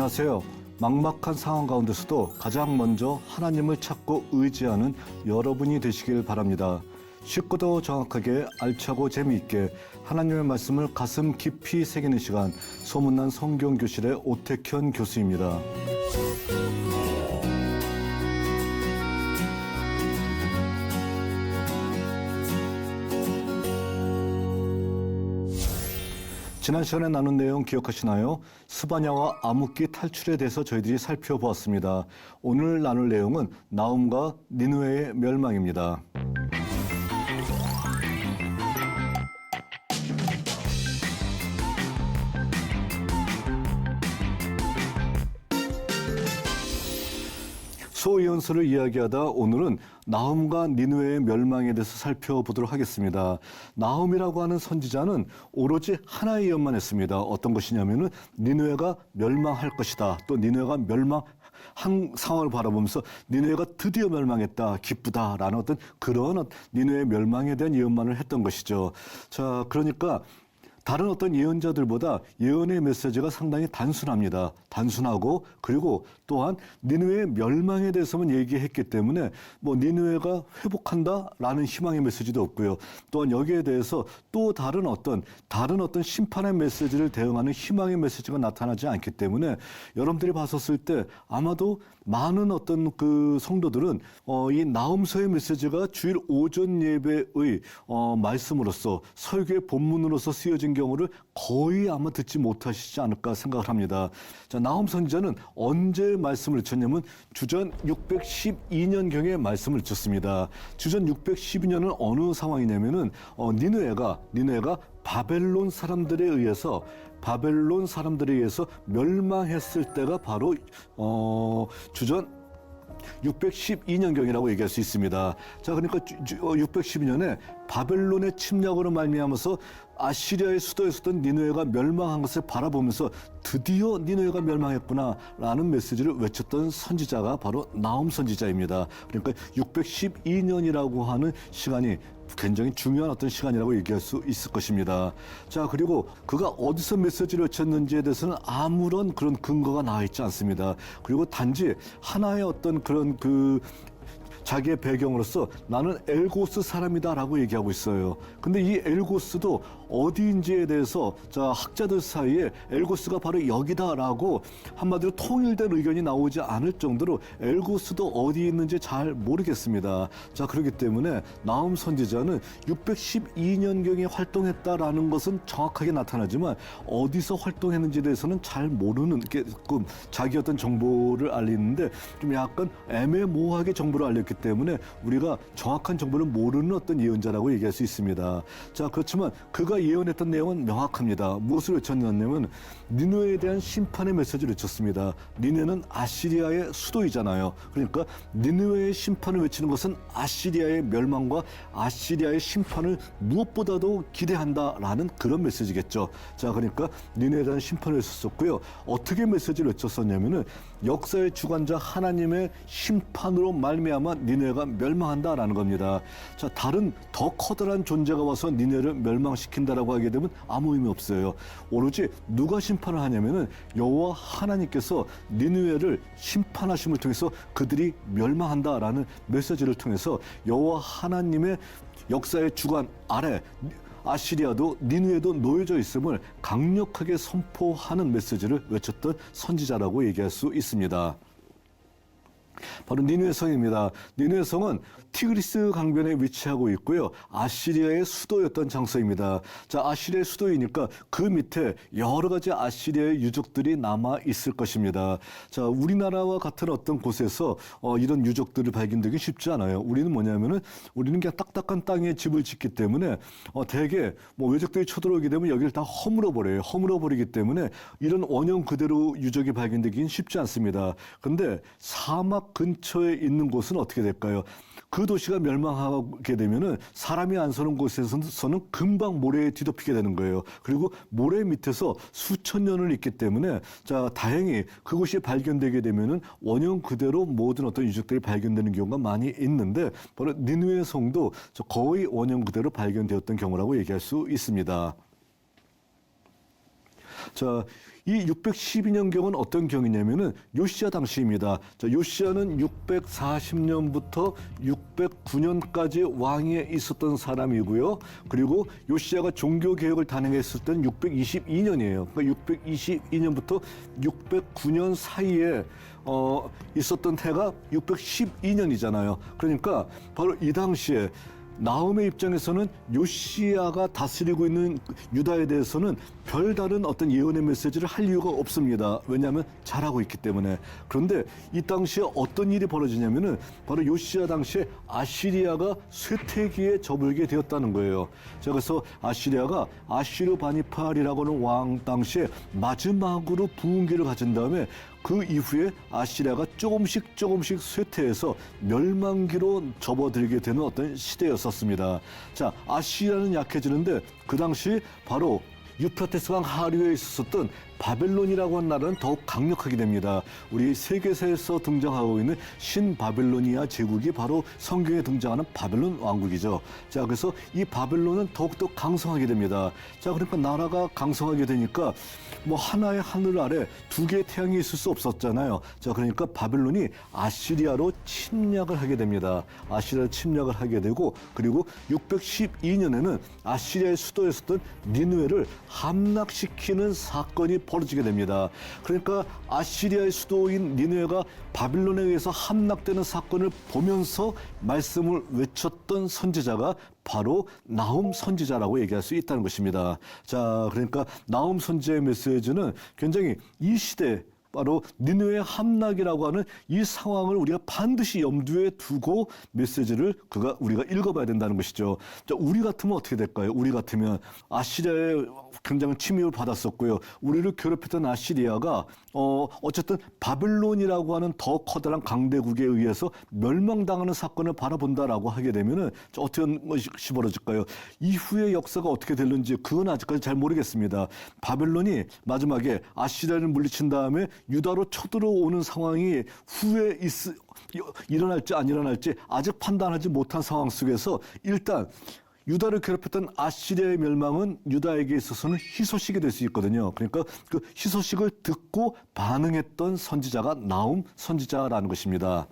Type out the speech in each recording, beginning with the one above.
안녕하세요. 막막한 상황 가운데서도 가장 먼저 하나님을 찾고 의지하는 여러분이 되시길 바랍니다. 쉽고도 정확하게 알차고 재미있게 하나님의 말씀을 가슴 깊이 새기는 시간, 소문난 성경교실의 오택현 교수입니다. 지난 시간에 나눈 내용 기억하시나요? 스바냐와 암흑기 탈출에 대해서 저희들이 살펴보았습니다. 오늘 나눌 내용은 나훔과 니느웨의 멸망입니다. 소예언서를 이야기하다 오늘은 나훔과 니느웨의 멸망에 대해서 살펴보도록 하겠습니다. 나훔이라고 하는 선지자는 오로지 하나의 예언만 했습니다. 어떤 것이냐면은 니느웨가 멸망할 것이다. 또 니느웨가 멸망한 상황을 바라보면서 니느웨가 드디어 멸망했다. 기쁘다라는 어떤 그런 니느웨의 멸망에 대한 예언만을 했던 것이죠. 자, 그러니까 다른 어떤 예언자들보다 예언의 메시지가 상당히 단순합니다. 단순하고 그리고 또한 니느웨의 멸망에 대해서만 얘기했기 때문에 뭐 니느웨가 회복한다라는 희망의 메시지도 없고요. 또한 여기에 대해서 또 다른 어떤 심판의 메시지를 대응하는 희망의 메시지가 나타나지 않기 때문에 여러분들이 봤었을 때 아마도 많은 어떤 그 성도들은 이 나훔서의 메시지가 주일 오전 예배의 말씀으로서 설교의 본문으로서 쓰여진 경우를 거의 아마 듣지 못하시지 않을까 생각을 합니다. 자, 나훔 선지자는 언제 말씀을 쳤냐면 주전 612년경에 말씀을 쳤습니다. 주전 612년은 어느 상황이냐면은 니느웨가 바벨론 사람들에 의해서 멸망했을 때가 바로 주전 612년경이라고 얘기할 수 있습니다. 자, 그러니까 612년에 바벨론의 침략으로 말미암아서 아시리아의 수도였었던 니느웨가 멸망한 것을 바라보면서 드디어 니느웨가 멸망했구나라는 메시지를 외쳤던 선지자가 바로 나훔 선지자입니다. 그러니까 612년이라고 하는 시간이 굉장히 중요한 어떤 시간이라고 얘기할 수 있을 것입니다. 자, 그리고 그가 어디서 메시지를 외쳤는지에 대해서는 아무런 그런 근거가 나와 있지 않습니다. 그리고 단지 하나의 어떤 그런 자기의 배경으로서 나는 엘고스 사람이다라고 얘기하고 있어요. 근데 이 엘고스도 어디인지에 대해서 학자들 사이에 엘고스가 바로 여기다라고 한마디로 통일된 의견이 나오지 않을 정도로 엘고스도 어디 있는지 잘 모르겠습니다. 자, 그렇기 때문에 나훔 선지자는 612년경에 활동했다라는 것은 정확하게 나타나지만 어디서 활동했는지에 대해서는 잘 모르는 자기 어떤 정보를 알리는데 좀 약간 애매모호하게 정보를 알렸기 때문에 우리가 정확한 정보를 모르는 어떤 예언자라고 얘기할 수 있습니다. 자, 그렇지만 그가 예언했던 내용은 명확합니다. 무엇을 외쳤냐면 니느웨에 대한 심판의 메시지를 외쳤습니다. 니느웨는 아시리아의 수도이잖아요. 그러니까 니느웨의 심판을 외치는 것은 아시리아의 멸망과 아시리아의 심판을 무엇보다도 기대한다라는 그런 메시지겠죠. 자, 그러니까 니느웨에 대한 심판을 외쳤었고요. 어떻게 메시지를 외쳤었냐면은 역사의 주관자 하나님의 심판으로 말미암아 니느웨가 멸망한다라는 겁니다. 자, 다른 더 커다란 존재가 와서 니느웨를 멸망시킨다라고 하게 되면 아무 의미 없어요. 오로지 누가 심판을 하냐면은 여호와 하나님께서 니느웨를 심판하심을 통해서 그들이 멸망한다라는 메시지를 통해서 여호와 하나님의 역사의 주관 아래 아시리아도 니느웨도 놓여져 있음을 강력하게 선포하는 메시지를 외쳤던 선지자라고 얘기할 수 있습니다. 바로 니느웨 성입니다. 니느웨 성은 티그리스 강변에 위치하고 있고요. 아시리아의 수도였던 장소입니다. 자, 아시리아의 수도이니까 그 밑에 여러 가지 아시리아의 유적들이 남아 있을 것입니다. 자, 우리나라와 같은 어떤 곳에서 이런 유적들을 발견되기 쉽지 않아요. 우리는 뭐냐면은 우리는 그냥 딱딱한 땅에 집을 짓기 때문에 대개 외적들이 쳐들어오게 되면 여기를 다 허물어 버려요. 허물어 버리기 때문에 이런 원형 그대로 유적이 발견되기는 쉽지 않습니다. 근데 사막 근처에 있는 곳은 어떻게 될까요? 그 도시가 멸망하게 되면은 사람이 안 사는 곳에서는 금방 모래에 뒤덮이게 되는 거예요. 그리고 모래 밑에서 수천 년을 있기 때문에 자, 다행히 그곳이 발견되게 되면은 원형 그대로 모든 어떤 유적들이 발견되는 경우가 많이 있는데 바로 니느웨 성도 거의 원형 그대로 발견되었던 경우라고 얘기할 수 있습니다. 자, 이 612년경은 어떤 경이냐면은 요시야 당시입니다. 자, 요시야는 640년부터 609년까지 왕위에 있었던 사람이고요. 그리고 요시야가 종교 개혁을 단행했을 때는 622년이에요. 그러니까 622년부터 609년 사이에 있었던 해가 612년이잖아요. 그러니까 바로 이 당시에 나홈의 입장에서는 요시야가 다스리고 있는 유다에 대해서는 별다른 어떤 예언의 메시지를 할 이유가 없습니다. 왜냐하면 잘하고 있기 때문에. 그런데 이 당시에 어떤 일이 벌어지냐면은 바로 요시야 당시에 아시리아가 쇠퇴기에 접을게 되었다는 거예요. 자, 그래서 아시리아가 아슈르바니팔이라고 하는 왕 당시에 마지막으로 부흥기를 가진 다음에 그 이후에 아시리아가 조금씩 쇠퇴해서 멸망기로 접어들게 되는 어떤 시대였었습니다. 자, 아시리아는 약해지는데 그 당시 바로 유프라테스강 하류에 있었던 바벨론이라고 하는 나라는 더욱 강력하게 됩니다. 우리 세계사에서 등장하고 있는 신바벨로니아 제국이 바로 성경에 등장하는 바벨론 왕국이죠. 자, 그래서 이 바벨론은 더욱더 강성하게 됩니다. 자, 그러니까 나라가 강성하게 되니까 뭐 하나의 하늘 아래 두 개의 태양이 있을 수 없었잖아요. 자, 그러니까 바벨론이 아시리아로 침략을 하게 됩니다. 아시리아로 침략을 하게 되고, 그리고 612년에는 아시리아의 수도였었던 니느웨를 함락시키는 사건이 벌어지게 됩니다. 그러니까 아시리아의 수도인 니느웨가 바빌론에 의해서 함락되는 사건을 보면서 말씀을 외쳤던 선지자가 바로 나훔 선지자라고 얘기할 수 있다는 것입니다. 자, 그러니까 나훔 선지자의 메시지는 굉장히 이 시대, 바로 니느웨 함락이라고 하는 이 상황을 우리가 반드시 염두에 두고 메시지를 우리가 읽어봐야 된다는 것이죠. 자, 우리 같으면 어떻게 될까요? 우리 같으면 아시리아의 굉장히 침입을 받았었고요. 우리를 괴롭혔던 아시리아가 어쨌든 바벨론이라고 하는 더 커다란 강대국에 의해서 멸망당하는 사건을 바라본다라고 하게 되면은 어떤 것이 벌어질까요? 이후의 역사가 어떻게 될는지 그건 아직까지 잘 모르겠습니다. 바벨론이 마지막에 아시리아를 물리친 다음에 유다로 쳐들어오는 상황이 후에 일어날지 안 일어날지 아직 판단하지 못한 상황 속에서 일단 유다를 괴롭혔던 아시리아의 멸망은 유다에게 있어서는 희소식이 될 수 있거든요. 그러니까 그 희소식을 듣고 반응했던 선지자가 나훔 선지자라는 것입니다.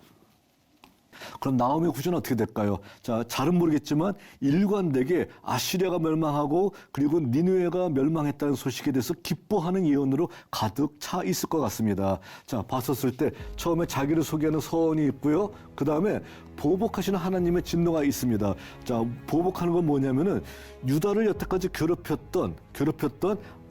그럼 나홈의 구조는 어떻게 될까요? 자, 잘은 모르겠지만 일관되게 아시리아가 멸망하고 그리고 니느웨가 멸망했다는 소식에 대해서 기뻐하는 예언으로 가득 차 있을 것 같습니다. 자, 봤었을 때 처음에 자기를 소개하는 서원이 있고요. 그 다음에 보복하시는 하나님의 진노가 있습니다. 자, 보복하는 건 뭐냐면은 유다를 여태까지 괴롭혔던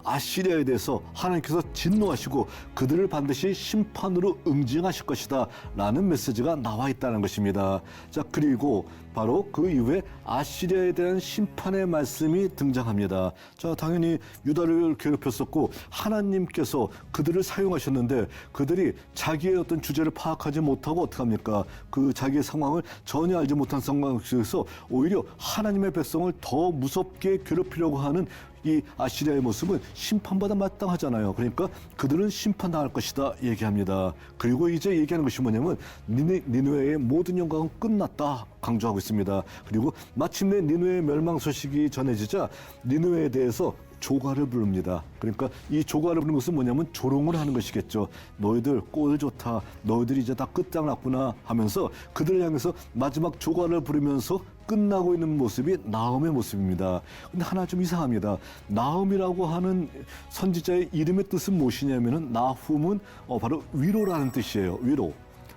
아시리아에 대해서 하나님께서 진노하시고 그들을 반드시 심판으로 응징하실 것이다 라는 메시지가 나와 있다는 것입니다. 자, 그리고 바로 그 이후에 아시리아에 대한 심판의 말씀이 등장합니다. 자, 당연히 유다를 괴롭혔었고 하나님께서 그들을 사용하셨는데 그들이 자기의 어떤 주제를 파악하지 못하고 어떡합니까? 그 자기의 상황을 전혀 알지 못한 상황 속에서 오히려 하나님의 백성을 더 무섭게 괴롭히려고 하는 이 아시리아의 모습은 심판받아 마땅하잖아요. 그러니까 그들은 심판당할 것이다 얘기합니다. 그리고 이제 얘기하는 것이 뭐냐면 니느웨의 모든 영광은 끝났다 강조하고 있습니다. 그리고 마침내 니느웨의 멸망 소식이 전해지자 니느웨에 대해서 조가를 부릅니다. 그러니까 이 조가를 부르는 것은 뭐냐면 조롱을 하는 것이겠죠. 너희들 꼴 좋다. 너희들이 이제 다 끝장났구나 하면서 그들을 향해서 마지막 조가를 부르면서 끝나고 있는 모습이 나훔의 모습입니다. 근데 하나 좀 이상합니다. 나훔이라고 하는 선지자의 이름의 뜻은 무엇이냐면은 나훔은 바로 위로라는 뜻이에요. 위로.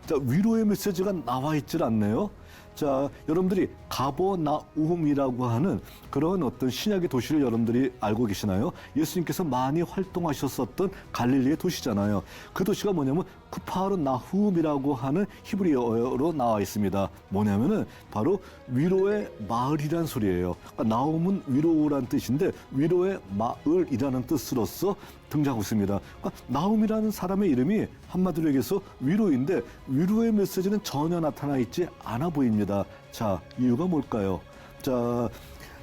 자, 위로의 메시지가 나와 있질 않네요. 자, 여러분들이 가버나움이라고 하는 그런 어떤 신약의 도시를 여러분들이 알고 계시나요? 예수님께서 많이 활동하셨었던 갈릴리의 도시잖아요. 그 도시가 뭐냐면 크파르나훔이라고 하는 히브리어로 나와 있습니다. 뭐냐면은 바로 위로의 마을이란 소리예요. 그러니까 나움은 위로란 뜻인데 위로의 마을이라는 뜻으로서 등장하고 있습니다. 그러니까 나움이라는 사람의 이름이 한마디로 얘기해서 위로인데 위로의 메시지는 전혀 나타나 있지 않아 보입니다. 자, 이유가 뭘까요? 자,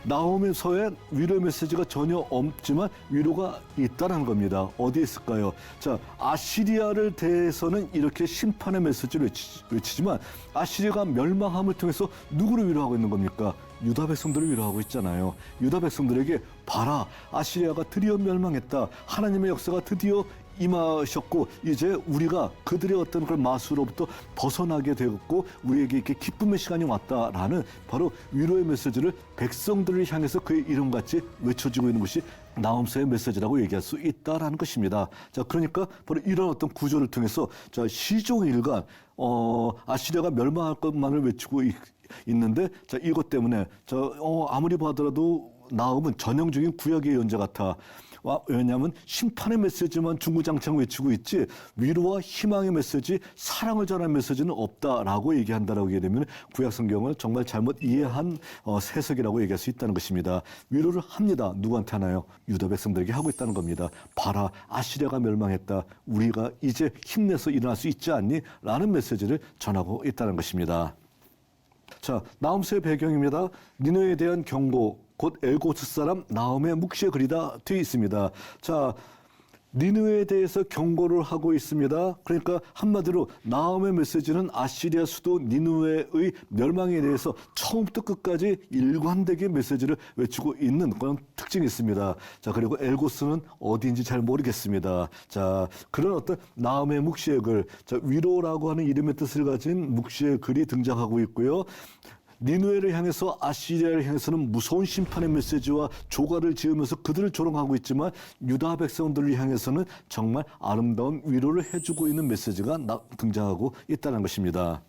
나홈에서의 위로 메시지가 전혀 없지만 위로가 있다는 겁니다. 어디에 있을까요? 자, 아시리아를 대해서는 이렇게 심판의 메시지를 외치지만 아시리아가 멸망함을 통해서 누구를 위로하고 있는 겁니까? 유다 백성들을 위로하고 있잖아요. 유다 백성들에게 봐라, 아시리아가 드디어 멸망했다. 하나님의 역사가 드디어 임하셨고 이제 우리가 그들의 어떤 그런 마수로부터 벗어나게 되었고 우리에게 이렇게 기쁨의 시간이 왔다라는 바로 위로의 메시지를 백성들을 향해서 그의 이름같이 외쳐지고 있는 것이 나홈서의 메시지라고 얘기할 수 있다라는 것입니다. 자, 그러니까 바로 이런 어떤 구조를 통해서 자, 시종일관 아시리아가 멸망할 것만을 외치고 있는데 자, 이것 때문에 아무리 봐더라도 나홈은 전형적인 구약의 예언자 같아. 왜냐하면 심판의 메시지만 중구장창 외치고 있지 위로와 희망의 메시지, 사랑을 전하는 메시지는 없다라고 얘기한다라고 얘기하게 되면 구약 성경을 정말 잘못 이해한 해석이라고 얘기할 수 있다는 것입니다. 위로를 합니다. 누구한테 하나요? 유다 백성들에게 하고 있다는 겁니다. 봐라, 아시리아가 멸망했다. 우리가 이제 힘내서 일어날 수 있지 않니? 라는 메시지를 전하고 있다는 것입니다. 자, 나홈서의 배경입니다. 니느웨에 대한 경고, 곧 엘고스 사람 나홈의 묵시의 글이다 되어 있습니다. 자, 니느웨에 대해서 경고를 하고 있습니다. 그러니까 한마디로 나홈의 메시지는 아시리아 수도 니느웨의 멸망에 대해서 처음부터 끝까지 일관되게 메시지를 외치고 있는 그런 특징이 있습니다. 자, 그리고 엘고스는 어디인지 잘 모르겠습니다. 자, 그런 어떤 나홈의 묵시의 글, 자, 위로라고 하는 이름의 뜻을 가진 묵시의 글이 등장하고 있고요. 니느웨를 향해서 아시리아를 향해서는 무서운 심판의 메시지와 조가를 지으면서 그들을 조롱하고 있지만 유다 백성들을 향해서는 정말 아름다운 위로를 해주고 있는 메시지가 등장하고 있다는 것입니다.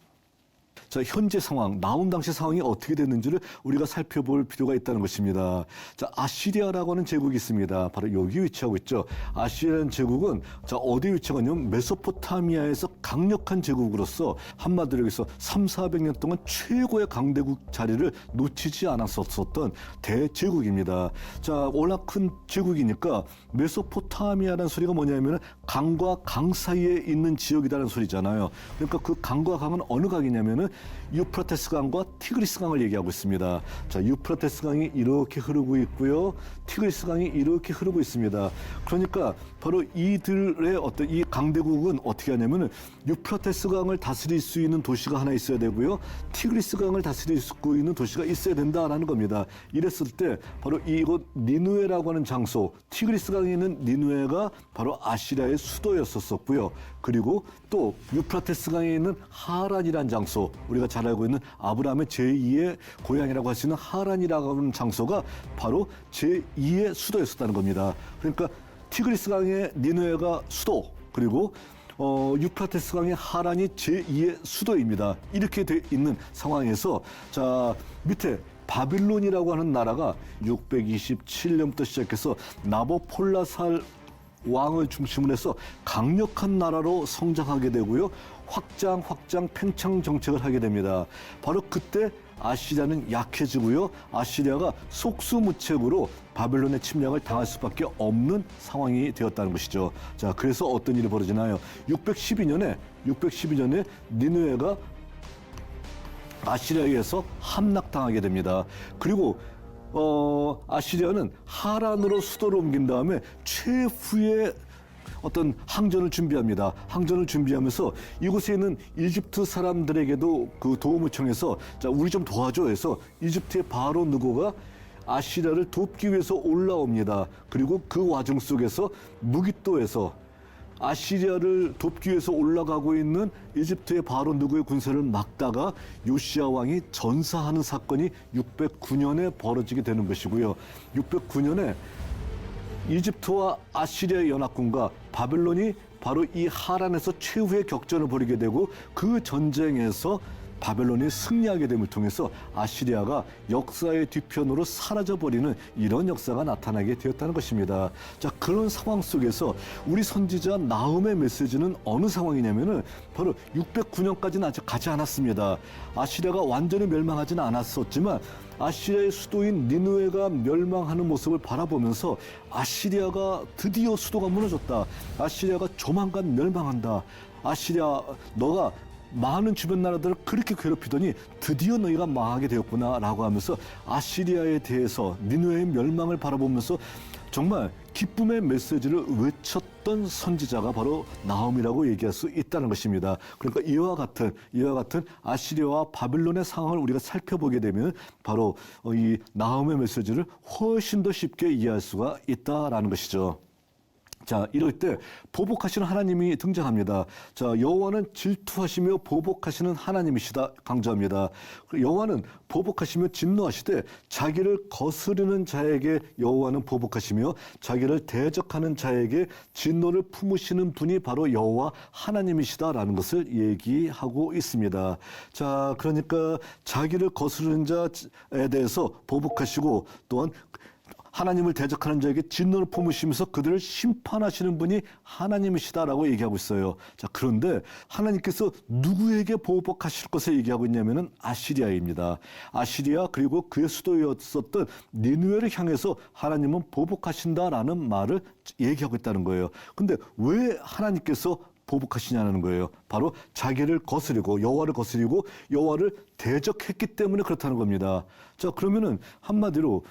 자, 현재 상황, 나홈 당시 상황이 어떻게 됐는지를 우리가 살펴볼 필요가 있다는 것입니다. 자, 아시리아라고 하는 제국이 있습니다. 바로 여기 위치하고 있죠. 아시리아라는 제국은 자, 어디에 위치하고 있냐면 메소포타미아에서 강력한 제국으로서 한마디로 여기서 300~400년 동안 최고의 강대국 자리를 놓치지 않았었던 대제국입니다. 자, 워낙 큰 제국이니까 메소포타미아라는 소리가 뭐냐면 강과 강 사이에 있는 지역이라는 소리잖아요. 그러니까 그 강과 강은 어느 강이냐면은 유프라테스 강과 티그리스 강을 얘기하고 있습니다. 자, 유프라테스 강이 이렇게 흐르고 있고요. 티그리스 강이 이렇게 흐르고 있습니다. 그러니까 바로 이들의 어떤 이 강대국은 어떻게 하냐면은 유프라테스 강을 다스릴 수 있는 도시가 하나 있어야 되고요. 티그리스 강을 다스릴 수 있는 도시가 있어야 된다라는 겁니다. 이랬을 때 바로 이곳 니느웨라고 하는 장소, 티그리스 강에 있는 니느웨가 바로 아시리아의 수도였었고요. 그리고 또 유프라테스 강에 있는 하란이라는 장소, 우리가 잘 알고 있는 아브라함의 제2의 고향이라고 할 수 있는 하란이라고 하는 장소가 바로 제2의 수도였었다는 겁니다. 그러니까 티그리스 강의 니느웨가 수도, 그리고 유프라테스 강의 하란이 제2의 수도입니다. 이렇게 돼 있는 상황에서 자, 밑에 바빌론이라고 하는 나라가 627년부터 시작해서 나보폴라살 왕을 중심으로 해서 강력한 나라로 성장하게 되고요. 확장, 팽창 정책을 하게 됩니다. 바로 그때 아시리아는 약해지고요. 아시리아가 속수무책으로 바벨론의 침략을 당할 수밖에 없는 상황이 되었다는 것이죠. 자, 그래서 어떤 일이 벌어지나요? 612년에 니느웨가 아시리아에 의해서 함락당하게 됩니다. 그리고 아시리아는 하란으로 수도를 옮긴 다음에 최후의 어떤 항전을 준비합니다. 항전을 준비하면서 이곳에 있는 이집트 사람들에게도 그 도움을 청해서 자, 우리 좀 도와줘 해서 이집트의 바로 느고가 아시리아를 돕기 위해서 올라옵니다. 그리고 그 와중 속에서 무깃도에서 아시리아를 돕기 위해서 올라가고 있는 이집트의 바로 느고의 군세를 막다가 요시야 왕이 전사하는 사건이 609년에 벌어지게 되는 것이고요. 609년에 이집트와 아시리아의 연합군과 바벨론이 바로 이 하란에서 최후의 격전을 벌이게 되고 그 전쟁에서 바벨론이 승리하게 됨을 통해서 아시리아가 역사의 뒤편으로 사라져버리는 이런 역사가 나타나게 되었다는 것입니다. 자, 그런 상황 속에서 우리 선지자 나홈의 메시지는 어느 상황이냐면은 바로 609년까지는 아직 가지 않았습니다. 아시리아가 완전히 멸망하지는 않았었지만 아시리아의 수도인 니느웨가 멸망하는 모습을 바라보면서 아시리아가 드디어 수도가 무너졌다. 아시리아가 조만간 멸망한다. 아시리아, 너가 많은 주변 나라들을 그렇게 괴롭히더니 드디어 너희가 망하게 되었구나라고 하면서 아시리아에 대해서 니느웨의 멸망을 바라보면서 정말 기쁨의 메시지를 외쳤던 선지자가 바로 나홈이라고 얘기할 수 있다는 것입니다. 그러니까 이와 같은 아시리아와 바벨론의 상황을 우리가 살펴보게 되면 바로 이 나홈의 메시지를 훨씬 더 쉽게 이해할 수가 있다라는 것이죠. 자, 이럴 때 보복하시는 하나님이 등장합니다. 자, 여호와는 질투하시며 보복하시는 하나님이시다 강조합니다. 여호와는 보복하시며 진노하시되 자기를 거스르는 자에게 여호와는 보복하시며 자기를 대적하는 자에게 진노를 품으시는 분이 바로 여호와 하나님이시다라는 것을 얘기하고 있습니다. 자, 그러니까 자기를 거스르는 자에 대해서 보복하시고 또한 하나님을 대적하는 자에게 진노를 품으시면서 그들을 심판하시는 분이 하나님이시다라고 얘기하고 있어요. 자, 그런데 하나님께서 누구에게 보복하실 것을 얘기하고 있냐면은 아시리아입니다. 아시리아 그리고 그의 수도였었던 니느웨를 향해서 하나님은 보복하신다라는 말을 얘기하고 있다는 거예요. 근데 왜 하나님께서 보복하시냐는 거예요. 바로 자기를 거스리고 여호와를 거스리고 여호와를 대적했기 때문에 그렇다는 겁니다. 자, 그러면은 한마디로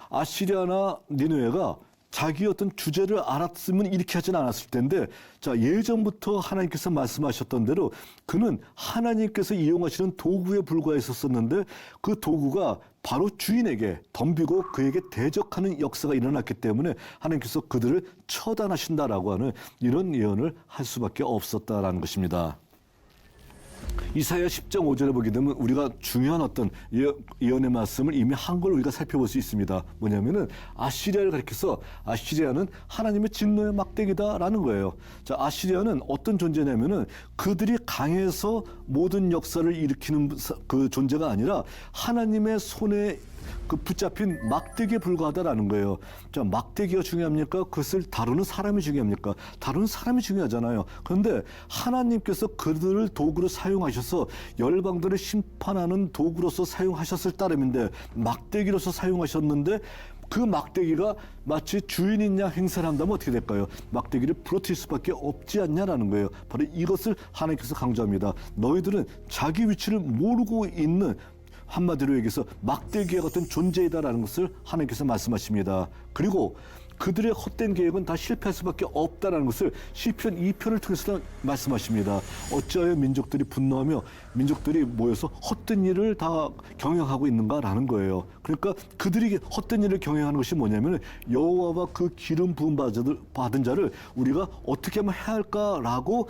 아시리아나 니느웨가 자기 어떤 주제를 알았으면 이렇게 하진 않았을 텐데, 자, 예전부터 하나님께서 말씀하셨던 대로 그는 하나님께서 이용하시는 도구에 불과했었는데 그 도구가 바로 주인에게 덤비고 그에게 대적하는 역사가 일어났기 때문에 하나님께서 그들을 처단하신다라고 하는 이런 예언을 할 수밖에 없었다라는 것입니다. 이사야 10장 5절에 보게 되면 우리가 중요한 어떤 예언의 말씀을 이미 한 걸 우리가 살펴볼 수 있습니다. 뭐냐면은 아시리아를 가리켜서 아시리아는 하나님의 진노의 막대기다라는 거예요. 자, 아시리아는 어떤 존재냐면은 그들이 강해서 모든 역사를 일으키는 그 존재가 아니라 하나님의 손에 그 붙잡힌 막대기에 불과하다라는 거예요. 자, 막대기가 중요합니까? 그것을 다루는 사람이 중요합니까? 다루는 사람이 중요하잖아요. 그런데 하나님께서 그들을 도구로 사용하셔서 열방들을 심판하는 도구로서 사용하셨을 따름인데 막대기로서 사용하셨는데 그 막대기가 마치 주인인 양 행세를 한다면 어떻게 될까요? 막대기를 부러뜨릴 수밖에 없지 않냐라는 거예요. 바로 이것을 하나님께서 강조합니다. 너희들은 자기 위치를 모르고 있는, 한마디로 얘기해서 막대기와 같은 존재이다라는 것을 하나님께서 말씀하십니다. 그리고 그들의 헛된 계획은 다 실패할 수밖에 없다라는 것을 시편 2편을 통해서 말씀하십니다. 어찌하여 민족들이 분노하며 민족들이 모여서 헛된 일을 다 경영하고 있는가라는 거예요. 그러니까 그들이 헛된 일을 경영하는 것이 뭐냐면 여호와와 그 기름 부음 받은 자를 우리가 어떻게 하면 해야 할까라고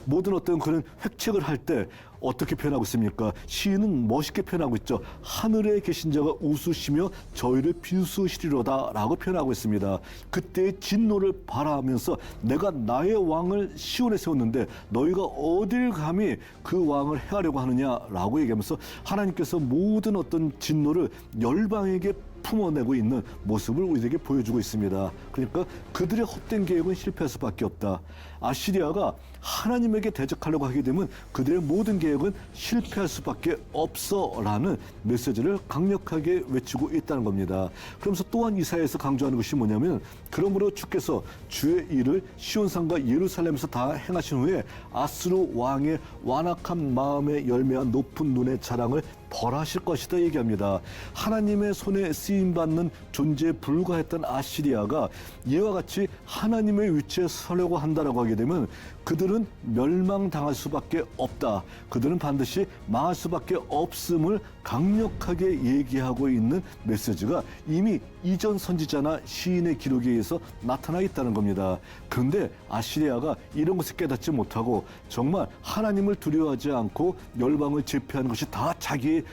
모든 어떤 그런 획책을 할 때 어떻게 표현하고 있습니까? 시인은 멋있게 표현하고 있죠. 하늘에 계신 자가 웃으시며 저희를 비웃으시리로다 라고 표현하고 있습니다. 그때의 진노를 바라면서 내가 나의 왕을 시온에 세웠는데 너희가 어딜 감히 그 왕을 해하려고 하느냐라고 얘기하면서 하나님께서 모든 어떤 진노를 열방에게 품어내고 있는 모습을 우리에게 보여주고 있습니다. 그러니까 그들의 헛된 계획은 실패할 수밖에 없다. 아시리아가 하나님에게 대적하려고 하게 되면 그들의 모든 계획은 실패할 수밖에 없어라는 메시지를 강력하게 외치고 있다는 겁니다. 그러면서 또한 이사야에서 강조하는 것이 뭐냐면 그러므로 주께서 주의 일을 시온산과 예루살렘에서 다 행하신 후에 아스루 왕의 완악한 마음에 열매한 높은 눈의 자랑을 벌하실 것이다 얘기합니다. 하나님의 손에 쓰임받는 존재에 불과했던 아시리아가 이와 같이 하나님의 위치에 서려고 한다라고 하게 되면 그들은 멸망당할 수밖에 없다. 그들은 반드시 망할 수밖에 없음을 강력하게 얘기하고 있는 메시지가 이미 이전 선지자나 시인의 기록에 의해서 나타나 있다는 겁니다. 그런데 아시리아가 이런 것을 깨닫지 못하고 정말 하나님을 두려워하지 않고 열방을 제패하는 것이 다 자기의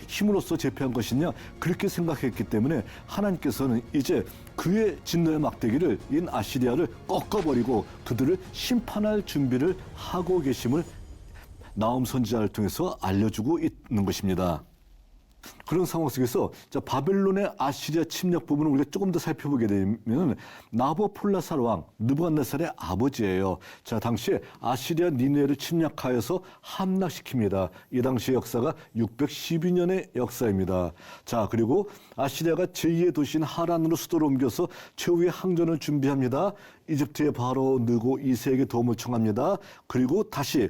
힘으로써 제패한 것이냐 그렇게 생각했기 때문에 하나님께서는 이제 그의 진노의 막대기를 인 아시리아를 꺾어버리고 그들을 심판할 준비를 하고 계심을 나홈 선지자를 통해서 알려주고 있는 것입니다. 그런 상황 속에서 바벨론의 아시리아 침략 부분을 우리가 조금 더 살펴보게 되면 나보폴라살 왕 느부갓네살의 아버지예요. 자, 당시에 아시리아 니느웨를 침략하여서 함락시킵니다. 이 당시의 역사가 612년의 역사입니다. 자, 그리고 아시리아가 제2의 도시인 하란으로 수도를 옮겨서 최후의 항전을 준비합니다. 이집트의 바로 느고 2세에게 도움을 청합니다. 그리고 다시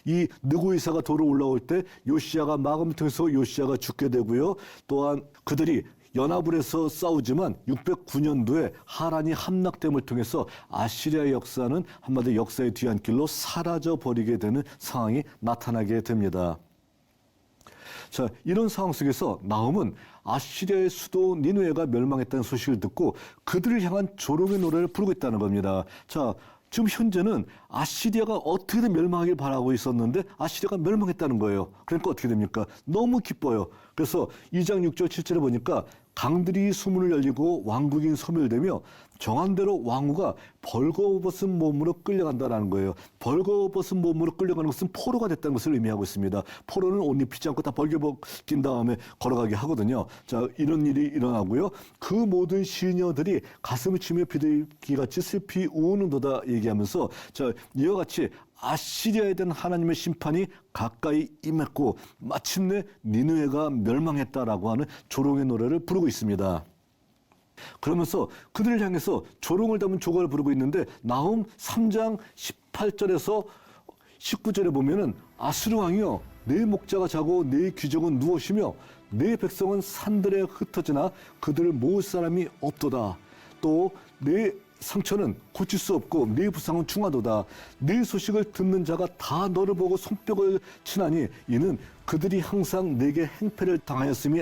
이 느고이사가 도로 올라올 때 요시야가 마검을 통해서 요시야가 죽게 되고요. 또한 그들이 연합을 해서 싸우지만 609년도에 하란이 함락됨을 통해서 아시리아의 역사는 한마디로 역사의 뒤안길로 사라져 버리게 되는 상황이 나타나게 됩니다. 자, 이런 상황 속에서 나훔은 아시리아의 수도 니느웨가 멸망했다는 소식을 듣고 그들을 향한 조롱의 노래를 부르고 있다는 겁니다. 자, 지금 현재는 아시리아가 어떻게든 멸망하길 바라고 있었는데 아시리아가 멸망했다는 거예요. 그러니까 어떻게 됩니까? 너무 기뻐요. 그래서 2장 6절 7절에 보니까 강들이 수문을 열리고 왕국이 소멸되며 정한 대로 왕후가 벌거벗은 몸으로 끌려간다는 거예요. 벌거벗은 몸으로 끌려가는 것은 포로가 됐다는 것을 의미하고 있습니다. 포로는 옷 입히지 않고 다 벌거벗긴 다음에 걸어가게 하거든요. 자, 이런 일이 일어나고요. 그 모든 시녀들이 가슴을 치며 비둘기같이 슬피 우는도다 얘기하면서 자, 이와 같이 아시리아에 대한 하나님의 심판이 가까이 임했고 마침내 니느웨가 멸망했다라고 하는 조롱의 노래를 부르고 있습니다. 그러면서 그들을 향해서 조롱을 담은 조가를 부르고 있는데 나훔 3장 18절에서 19절에 보면은 아수르 왕이여 내 목자가 자고 내 귀족은 누워쉬며 내 백성은 산들에 흩어지나 그들을 모을 사람이 없도다. 또 내 상처는 고칠 수 없고 네 부상은 중하도다. 네 소식을 듣는 자가 다 너를 보고 손뼉을 치나니 이는 그들이 항상 내게 행패를 당하였음이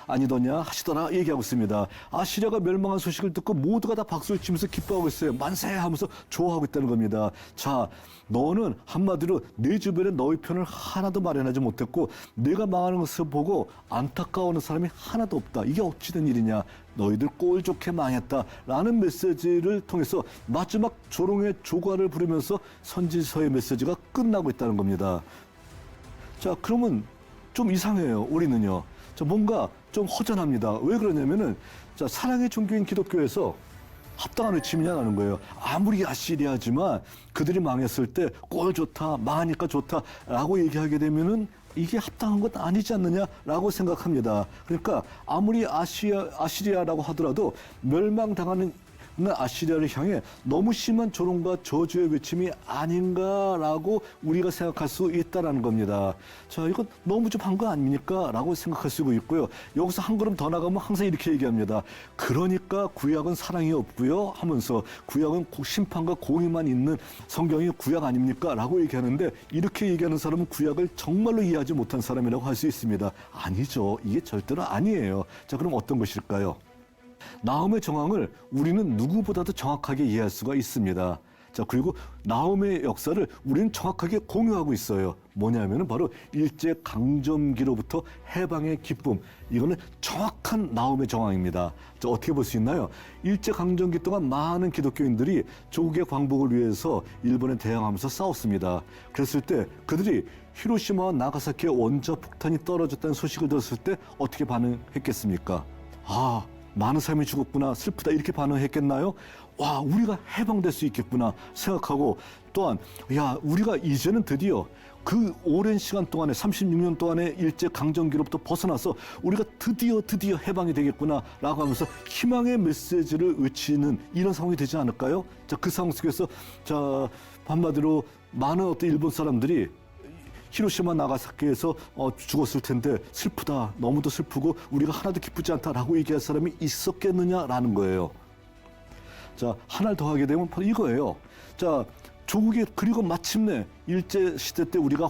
아니더냐 하시더라 얘기하고 있습니다. 아시리아가 멸망한 소식을 듣고 모두가 다 박수를 치면서 기뻐하고 있어요. 만세 하면서 좋아하고 있다는 겁니다. 자, 너는 한마디로 내 주변에 너의 편을 하나도 마련하지 못했고 내가 망하는 것을 보고 안타까워하는 사람이 하나도 없다. 이게 어찌 된 일이냐. 너희들 꼴 좋게 망했다라는 메시지를 통해서 마지막 조롱의 조과를 부르면서 선지서의 메시지가 끝나고 있다는 겁니다. 자, 그러면 좀 이상해요. 우리는요. 자, 뭔가 좀 허전합니다. 왜 그러냐면은 자, 사랑의 종교인 기독교에서 합당한 외침이냐라는 거예요. 아무리 아시리아지만 그들이 망했을 때 꼴 좋다, 망하니까 좋다라고 얘기하게 되면은 이게 합당한 것 아니지 않느냐라고 생각합니다. 그러니까 아무리 아시리아라고 하더라도 멸망당하는 아시리아를 향해 너무 심한 조롱과 저주의 외침이 아닌가라고 우리가 생각할 수 있다라는 겁니다. 자, 이건 너무 좀 한 거 아닙니까? 라고 생각할 수 있고요. 여기서 한 걸음 더 나가면 항상 이렇게 얘기합니다. 그러니까 구약은 사랑이 없고요 하면서 구약은 심판과 공의만 있는 성경이 구약 아닙니까? 라고 얘기하는데 이렇게 얘기하는 사람은 구약을 정말로 이해하지 못한 사람이라고 할 수 있습니다. 아니죠. 이게 절대로 아니에요. 자, 그럼 어떤 것일까요? 나훔의 정황을 우리는 누구보다도 정확하게 이해할 수가 있습니다. 자, 그리고 나훔의 역사를 우리는 정확하게 공유하고 있어요. 뭐냐면은 바로 일제 강점기로부터 해방의 기쁨. 이거는 정확한 나훔의 정황입니다. 자, 어떻게 볼 수 있나요? 일제 강점기 동안 많은 기독교인들이 조국의 광복을 위해서 일본에 대항하면서 싸웠습니다. 그랬을 때 그들이 히로시마와 나가사키의 원자 폭탄이 떨어졌다는 소식을 들었을 때 어떻게 반응했겠습니까? 아, 많은 사람이 죽었구나, 슬프다 이렇게 반응했겠나요? 와, 우리가 해방될 수 있겠구나 생각하고 또한 야, 우리가 이제는 드디어 그 오랜 시간 동안에 36년 동안의 일제 강점기로부터 벗어나서 우리가 드디어 해방이 되겠구나 라고 하면서 희망의 메시지를 외치는 이런 상황이 되지 않을까요? 자, 그 상황 속에서 자, 한마디로 많은 어떤 일본 사람들이 히로시마 나가사키에서 죽었을 텐데 슬프다, 너무도 슬프고 우리가 하나도 기쁘지 않다라고 얘기할 사람이 있었겠느냐라는 거예요. 자, 하나를 더하게 되면 바로 이거예요. 자, 조국이 그리고 마침내 일제 시대 때 우리가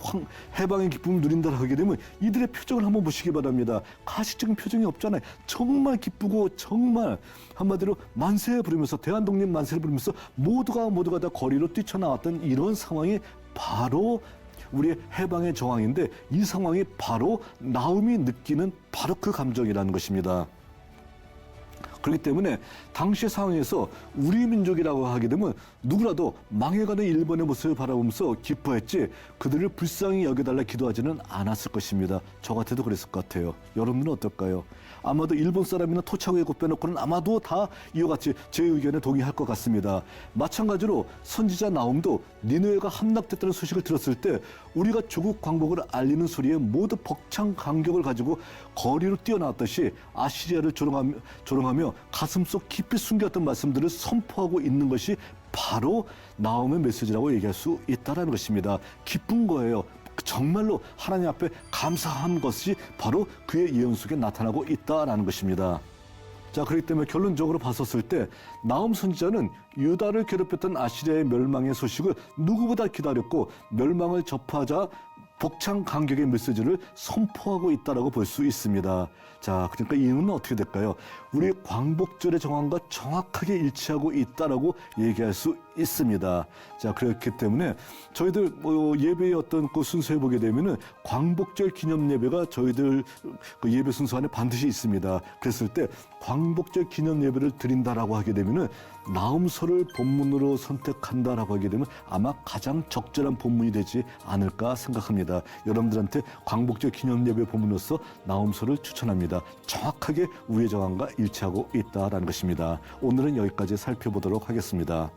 해방의 기쁨을 누린다고 하게 되면 이들의 표정을 한번 보시기 바랍니다. 가식적인 표정이 없잖아요. 정말 기쁘고 정말 한마디로 만세 부르면서 대한독립 만세를 부르면서 모두가 다 거리로 뛰쳐나왔던 이런 상황이 바로 우리의 해방의 정황인데 이 상황이 바로 나훔이 느끼는 바로 그 감정이라는 것입니다. 그렇기 때문에 당시 상황에서 우리 민족이라고 하게 되면 누구라도 망해가는 일본의 모습을 바라보면서 기뻐했지 그들을 불쌍히 여겨달라 기도하지는 않았을 것입니다. 저 같아도 그랬을 것 같아요. 여러분은 어떨까요? 아마도 일본 사람이나 토착외국 빼놓고는 아마도 다 이와 같이 제 의견에 동의할 것 같습니다. 마찬가지로 선지자 나훔도 니느웨가 함락됐다는 소식을 들었을 때 우리가 조국 광복을 알리는 소리에 모두 벅찬 감격을 가지고 거리로 뛰어나왔듯이 아시리아를 조롱하며 가슴속 깊이 숨겼던 말씀들을 선포하고 있는 것이 바로 나움의 메시지라고 얘기할 수 있다는 것입니다. 기쁜 거예요. 정말로 하나님 앞에 감사한 것이 바로 그의 예언 속에 나타나고 있다는 것입니다. 자, 그렇기 때문에 결론적으로 봤었을 때 나움 선지자는 유다를 괴롭혔던 아시리아의 멸망의 소식을 누구보다 기다렸고 멸망을 접하자 복창 간격의 메시지를 선포하고 있다라고 볼 수 있습니다. 자, 그러니까 이유는 어떻게 될까요? 우리 광복절의 정황과 정확하게 일치하고 있다라고 얘기할 수 있습니다. 자, 그렇기 때문에 저희들 예배의 어떤 그 순서에 보게 되면은 광복절 기념 예배가 저희들 그 예배 순서 안에 반드시 있습니다. 그랬을 때 광복절 기념 예배를 드린다라고 하게 되면은 나움서를 본문으로 선택한다라고 하게 되면 아마 가장 적절한 본문이 되지 않을까 생각합니다. 여러분들한테 광복절 기념 예배 본문으로서 나움서를 추천합니다. 정확하게 우리의 정황과 일치하고 있다라는 것입니다. 오늘은 여기까지 살펴보도록 하겠습니다.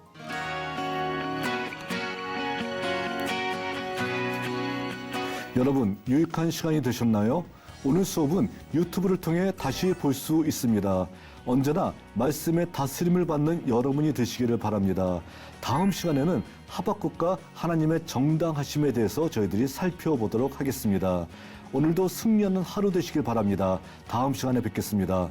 여러분, 유익한 시간이 되셨나요? 오늘 수업은 유튜브를 통해 다시 볼 수 있습니다. 언제나 말씀의 다스림을 받는 여러분이 되시기를 바랍니다. 다음 시간에는 하박국과 하나님의 정당하심에 대해서 저희들이 살펴보도록 하겠습니다. 오늘도 승리하는 하루 되시길 바랍니다. 다음 시간에 뵙겠습니다.